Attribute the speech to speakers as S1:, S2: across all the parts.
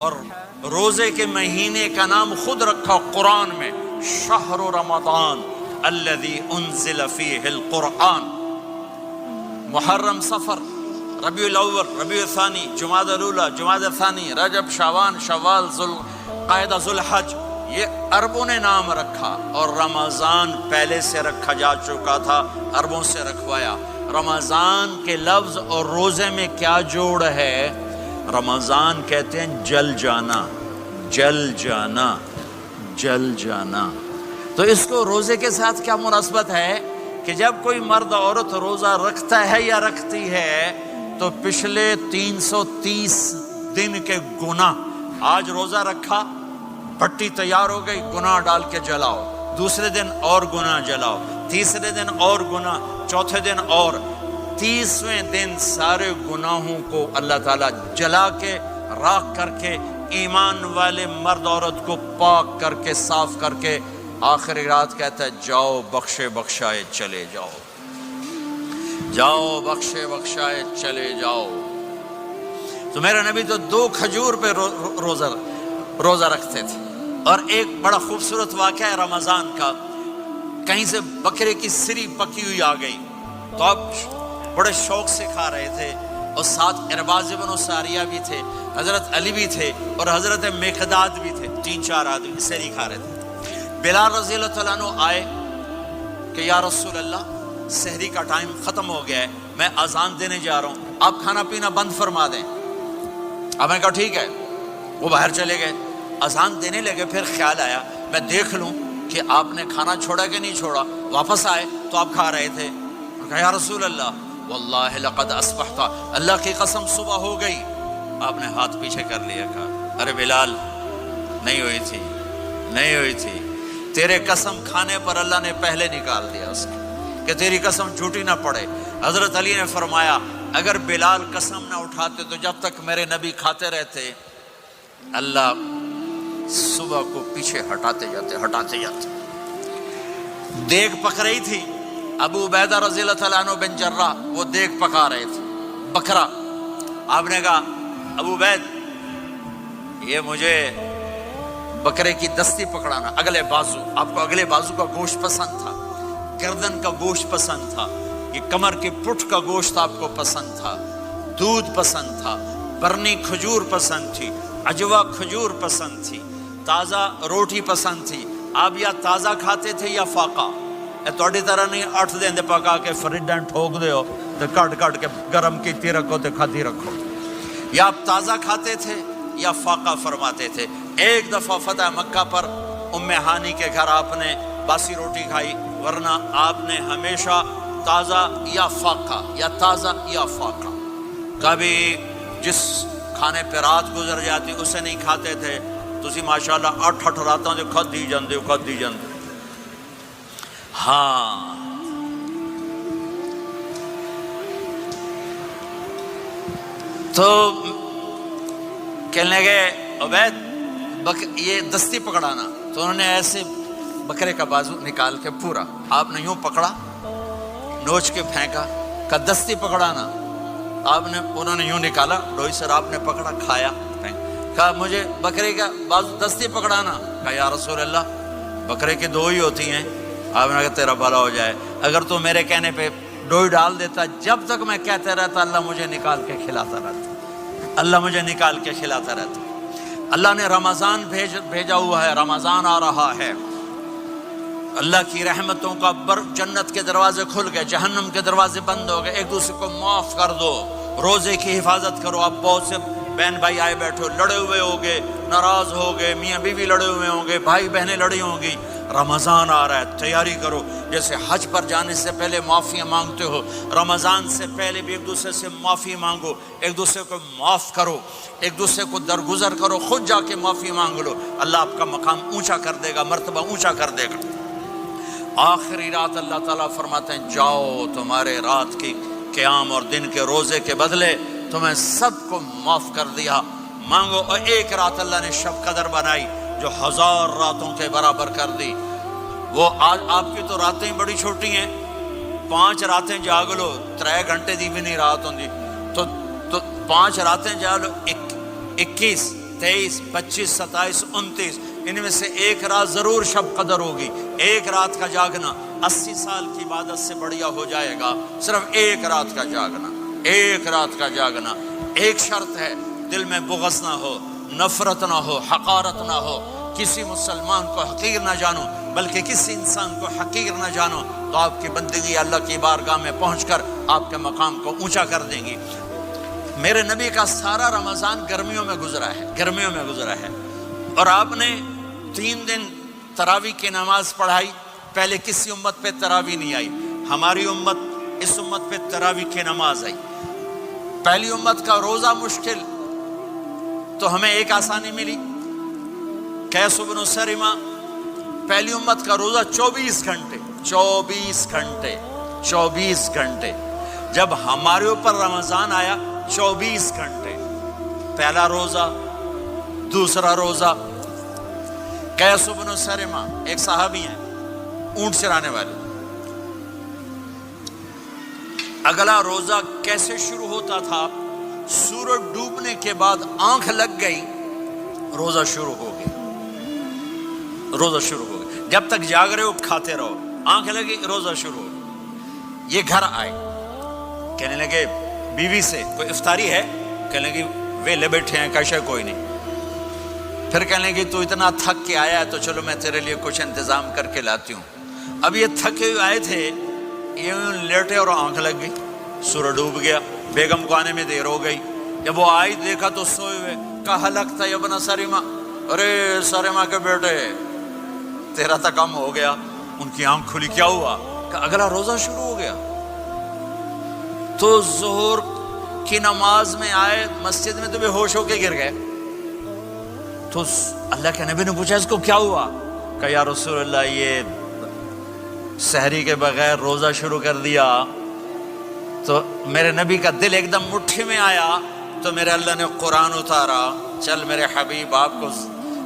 S1: اور روزے کے مہینے کا نام خود رکھا قرآن میں، شہر رمضان الذی انزل فیہ القرآن۔ محرم، صفر، ربیع الاول، ربیع الثانی، جمادی الاولی، جمادی الثانی، رجب، شعبان، شوال، ذوالقعدہ، ذوالحج، یہ عربوں نے نام رکھا، اور رمضان پہلے سے رکھا جا چکا تھا، عربوں سے رکھوایا۔ رمضان کے لفظ اور روزے میں کیا جوڑ ہے؟ رمضان کہتے ہیں جل جانا، جل جانا، جل جانا۔ تو اس کو روزے کے ساتھ کیا مناسبت ہے کہ جب کوئی مرد عورت روزہ رکھتا ہے یا رکھتی ہے تو پچھلے 330 دن کے گناہ، آج روزہ رکھا، بھٹی تیار ہو گئی، گناہ ڈال کے جلاؤ، دوسرے دن اور گناہ جلاؤ، تیسرے دن اور گناہ، چوتھے دن اور، 30ویں دن سارے گناہوں کو اللہ تعالیٰ جلا کے، راکھ کر کے، ایمان والے مرد عورت کو پاک کر کے، صاف کر کے، آخری رات کہتا ہے جاؤ بخشے بخشائے چلے جاؤ، جاؤ بخشے بخشائے چلے جاؤ۔ تو میرا نبی تو 2 کھجور پہ روزہ رکھتے تھے۔ اور ایک بڑا خوبصورت واقعہ ہے رمضان کا، کہیں سے بکرے کی سری پکی ہوئی آ گئی تو آپ بڑے شوق سے کھا رہے تھے، اور ساتھ ارباز بن ساریہ بھی تھے، حضرت علی بھی تھے، اور حضرت مقداد بھی تھے، 3-4 آدمی سری کھا رہے تھے۔ بلال رضی اللہ تعالیٰ عنہ آئے کہ یا رسول اللہ سحری کا ٹائم ختم ہو گیا ہے، میں اذان دینے جا رہا ہوں، آپ کھانا پینا بند فرما دیں۔ اب میں کہا ٹھیک ہے، وہ باہر چلے گئے، اذان دینے لگے، پھر خیال آیا میں دیکھ لوں کہ آپ نے کھانا چھوڑا کہ نہیں چھوڑا، واپس آئے تو آپ کھا رہے تھے۔ کہا یا رسول اللہ واللہ لقد اصبحت، اللہ کی قسم صبح ہو گئی۔ آپ نے ہاتھ پیچھے کر لیا، کہا ارے بلال نہیں ہوئی تھی، نہیں ہوئی تھی، تیرے قسم کھانے پر اللہ نے پہلے نکال دیا اس کو کہ تیری قسم جھوٹی نہ پڑے۔ حضرت علی نے فرمایا اگر بلال قسم نہ اٹھاتے تو جب تک میرے نبی کھاتے رہتے اللہ صبح کو پیچھے ہٹاتے جاتے۔ دیگ پک رہی تھی، ابو عبیدہ رضی اللہ تعالیٰ عنہ بن جراح وہ دیگ پکا رہے تھے، بکرا۔ آپ نے کہا ابو عبید یہ مجھے بکرے کی دستی پکڑانا، اگلے بازو، آپ کو اگلے بازو کا گوشت پسند تھا، گردن کا گوشت پسند تھا، یہ کمر کے پٹھ کا گوشت آپ کو پسند تھا، دودھ پسند تھا، برنی کھجور پسند تھی، عجوا کھجور پسند تھی، تازہ روٹی پسند تھی۔ آپ یا تازہ کھاتے تھے یا فاقہ، توڑی طرح نہیں 8 دن دے پکا کے فریڈن ٹھوک دے ہو تو کٹ کے گرم کیتی رکھو تو کھاتی رکھو، یا آپ تازہ کھاتے تھے یا فاقہ فرماتے تھے۔ ایک دفعہ فتح مکہ پر ام ہانی کے گھر آپ نے باسی روٹی کھائی، ورنہ آپ نے ہمیشہ تازہ یا فاقہ، یا تازہ یا فاقہ، کبھی جس کھانے پہ رات گزر جاتی اسے نہیں کھاتے تھے۔ تسی ماشاءاللہ 8 راتوں جو کھدی جاندے ہو۔ ہاں تو کہنے لگے عبید یہ دستی پکڑانا، تو انہوں نے ایسے بکرے کا بازو نکال کے پورا آپ نے یوں پکڑا، نوچ کے پھینکا، کہ دستی پکڑانا، آپ نے انہوں نے یوں نکالا ڈوئی سر، آپ نے پکڑا، کھایا، کہا مجھے بکرے کا بازو دستی پکڑانا۔ کہا یا رسول اللہ بکرے کی 2 ہی ہوتی ہیں۔ آپ نے کہا تیرا بھلا ہو جائے، اگر تو میرے کہنے پہ ڈوئی ڈال دیتا، جب تک میں کہتے رہتا اللہ مجھے نکال کے کھلاتا رہتا، اللہ مجھے نکال کے کھلاتا رہتا۔ اللہ نے رمضان بھیجا ہوا ہے، رمضان آ رہا ہے، اللہ کی رحمتوں کا جنت کے دروازے کھل گئے، جہنم کے دروازے بند ہو گئے، ایک دوسرے کو معاف کر دو، روزے کی حفاظت کرو۔ اب بہت سے بہن بھائی آئے بیٹھے ہو، لڑے ہوئے ہوگے، ناراض ہوگے، میاں بیوی لڑے ہوئے ہوں گے، بھائی بہنیں لڑی ہوں گی۔ رمضان آ رہا ہے، تیاری کرو، جیسے حج پر جانے سے پہلے معافیاں مانگتے ہو، رمضان سے پہلے بھی ایک دوسرے سے معافی مانگو، ایک دوسرے کو معاف کرو، ایک دوسرے کو درگزر کرو، خود جا کے معافی مانگ لو، اللہ آپ کا مقام اونچا کر دے گا، مرتبہ اونچا کر دے گا۔ آخری رات اللہ تعالیٰ فرماتے ہیں جاؤ، تمہارے رات کی قیام اور دن کے روزے کے بدلے تمہیں سب کو معاف کر دیا، مانگو۔ اور ایک رات اللہ نے شب قدر بنائی جو 1000 راتوں کے برابر کر دی۔ وہ آج آپ کی تو راتیں بڑی چھوٹی ہیں، 5 راتیں جاگ لو، 3 گھنٹے دی بھی نہیں رات ہوندی، تو 5 راتیں جاگ لو، 21 23, 25, 27, 29 ان میں سے ایک رات ضرور شب قدر ہوگی. ایک رات کا جاگنا 80 سال کی عبادت سے بڑھیا ہو جائے گا. صرف ایک رات کا جاگنا, ایک رات کا جاگنا. ایک شرط ہے, دل میں بغض نہ ہو, نفرت نہ ہو, حقارت نہ ہو, کسی مسلمان کو حقیر نہ جانو بلکہ کسی انسان کو حقیر نہ جانو, تو آپ کی بندگی اللہ کی بارگاہ میں پہنچ کر آپ کے مقام کو اونچا کر دیں گی. میرے نبی کا سارا رمضان گرمیوں میں گزرا ہے, گرمیوں میں گزرا ہے. اور آپ نے 3 دن تراویح کی نماز پڑھائی. پہلے کسی امت پہ تراویح نہیں آئی, ہماری امت, اس امت پہ تراویح کی نماز آئی. پہلی امت کا روزہ مشکل, تو ہمیں ایک آسانی ملی. قیس بن سرمہ, پہلی امت کا روزہ 24 گھنٹے, 24 گھنٹے, 24 گھنٹے. جب ہمارے اوپر رمضان آیا 24 گھنٹے. پہلا روزہ, دوسرا روزہ. قیس بن سرمہ ایک صحابی ہیں, اونٹ چرانے والے. اگلا روزہ کیسے شروع ہوتا تھا؟ سورج ڈوبنے کے بعد آنکھ لگ گئی, روزہ شروع ہو گیا, روزہ شروع ہو گیا. جب تک جاگ رہے ہو کھاتے رہو, آنکھ لگی روزہ شروع ہو گیا. یہ گھر آئے, کہنے لگے بیوی سے کوئی افطاری ہے؟ کہنے لگے ویلے بیٹھے ہیں, کیسے کوئی نہیں. پھر کہنے لگے تو اتنا تھک کے آیا ہے تو چلو میں تیرے لیے کچھ انتظام کر کے لاتی ہوں. اب یہ تھکے ہوئے آئے تھے, یہ لیٹے اور آنکھ لگ گئی, سورج ڈوب گیا. بیگم کو آنے میں دیر ہو گئی. جب وہ آئی دیکھا تو سوئے ہوئے. کہا لگتا ہے ابن سرمہ, ارے سرمہ کے بیٹے تیرا تو کم ہو گیا. ان کی آنکھ کھلی, کیا ہوا؟ کہ اگلا روزہ شروع ہو گیا. تو ظہر کی نماز میں آئے, مسجد میں تو بے ہوش ہو کے گر گئے. تو اللہ کے نبی نے پوچھا اس کو کیا ہوا؟ کہ یا رسول اللہ یہ سحری کے بغیر روزہ شروع کر دیا. تو میرے نبی کا دل ایک دم مٹھی میں آیا, تو میرے اللہ نے قرآن اتارا. چل میرے حبیب, آپ کو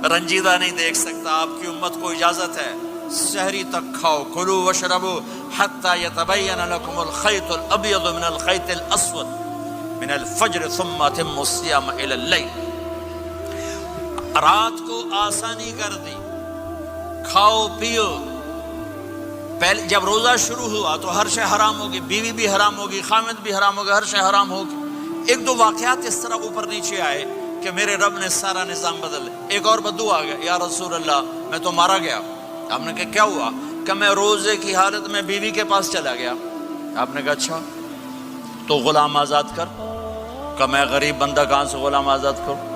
S1: رنجیدہ نہیں دیکھ سکتا, آپ کی امت کو اجازت ہے سحری تک کھاؤ. کلوا واشربوا حتی یتبین لکم الخیط الابیض من الخیط الاسود من الفجر ثم اتموا الصیام الی اللیل. رات کو آسانی کر دی, کھاؤ پیو. پہلے جب روزہ شروع ہوا تو ہر شے حرام ہوگی, بیوی بھی حرام ہوگی, خامد بھی حرام ہوگا, ہر شے حرام ہوگی. ایک دو واقعات اس طرح اوپر نیچے آئے کہ میرے رب نے سارا نظام بدل. ایک اور بدو آ گیا, یا رسول اللہ میں تو مارا گیا. آپ نے کہا کیا ہوا؟ کہ میں روزے کی حالت میں بیوی کے پاس چلا گیا. آپ نے کہا اچھا تو غلام آزاد کر. کہ میں غریب بندہ کہاں سے غلام آزاد کروں؟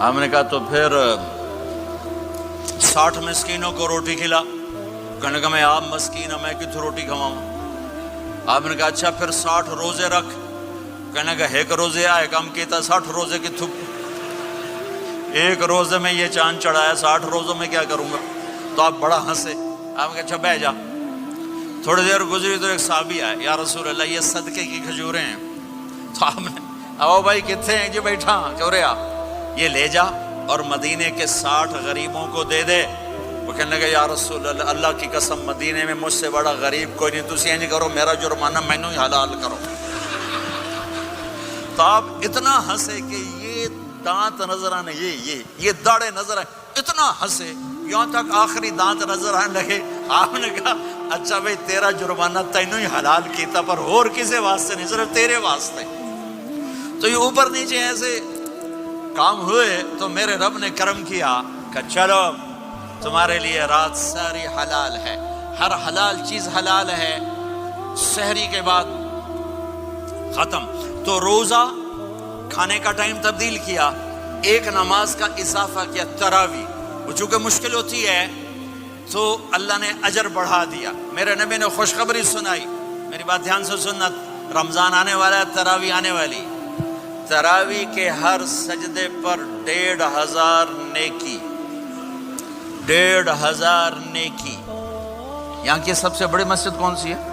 S1: آپ نے کہا تو پھر 60 مسکینوں کو روٹی کھلا. کہنے کا میں آپ مسکین ہوں, میں کتوں روٹی کھواؤں؟ آپ نے کہا اچھا پھر 60 روزے رکھ. کہنے کا ایک روزے آئے کم کیتا, 60 روزے کی تھک, ایک روزے میں یہ چاند چڑھایا, 60 روزوں میں کیا کروں گا؟ تو آپ بڑا ہنسے. آپ نے کہا اچھا بہ جا. تھوڑی دیر گزری تو ایک صحابی آئے, یا رسول اللہ یہ صدقے کی کھجوریں ہیں. تو آپ نے او بھائی کتنے ہیں جی؟ بیٹھا چورے آ, یہ لے جا اور مدینے کے 60 غریبوں کو دے دے. وہ کہنے لگا یا رسول اللہ, اللہ کی قسم مدینے میں مجھ سے بڑا غریب کوئی نہیں, تسی نہیں کرو, میرا جرمانہ مینوں ہی حلال کرو. تو آپ اتنا ہنسے کہ یہ دانت نظر آنے, یہ داڑے نظر آئے, اتنا ہنسے یہاں تک آخری دانت نظر آنے لگے. آپ نے کہا اچھا بھائی تیرا جرمانہ تینوں ہی حلال کیتا, پر اور کسی واسطے نہیں, صرف تیرے واسطے. تو یہ اوپر نیچے ایسے کام ہوئے تو میرے رب نے کرم کیا کہ چلو تمہارے لیے رات ساری حلال ہے, ہر حلال چیز حلال ہے. سحری کے بعد ختم. تو روزہ کھانے کا ٹائم تبدیل کیا, ایک نماز کا اضافہ کیا, تراویح. وہ چونکہ مشکل ہوتی ہے تو اللہ نے اجر بڑھا دیا. میرے نبی نے خوشخبری سنائی, میری بات دھیان سے سننا, رمضان آنے والا ہے, تراویح آنے والی. تراویح کے ہر سجدے پر 1500 نیکی, 1500 نیکی. یہاں کی سب سے بڑی مسجد کون سی ہے؟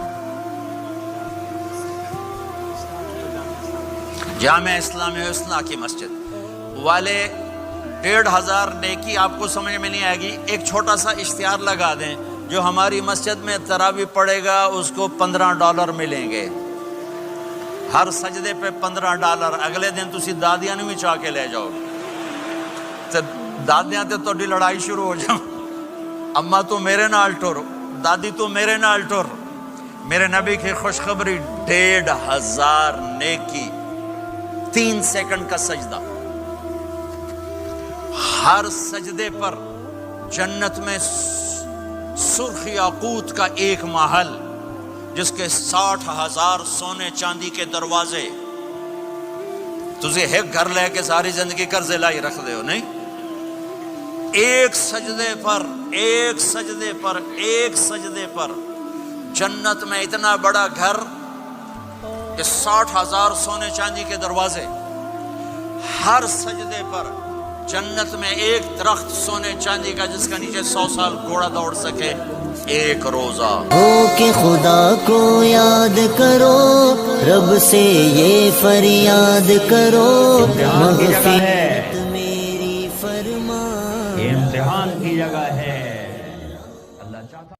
S1: جامع اسلامی حسنہ کی مسجد والے. 1500 نیکی آپ کو سمجھ میں نہیں آئے گی. ایک چھوٹا سا اشتہار لگا دیں, جو ہماری مسجد میں تراویح پڑھے گا اس کو $15 ملیں گے, ہر سجدے پہ $15. اگلے دن تسی دادیاں بھی چاہ کے لے جاؤ گے. دادیاں تے تہاڈی لڑائی شروع ہو جاؤ، اما تو میرے نال ٹر، دادی تو میرے نال ٹر۔ میرے نبی کی خوشخبری 1500 نیکی، 3 سیکنڈ کا سجدہ، ہر سجدے پر جنت میں سرخ یاقوت کا ایک محل جس کے 60,000 سونے چاندی کے دروازے۔ تجھے ایک گھر لے کے ساری زندگی قرضے لائی رکھ دے ہو نہیں، ایک سجدے پر جنت میں اتنا بڑا گھر کہ 60,000 سونے چاندی کے دروازے، ہر سجدے پر جنت میں ایک درخت سونے چاندی کا جس کا نیچے 100 سال گھوڑا دوڑ سکے، ایک روزہ۔
S2: ہو کہ خدا کو یاد کرو، رب سے یہ فریاد کرو، مغفرت میری فرما۔
S3: یہ امتحان کی جگہ ہے، اللہ چاہتا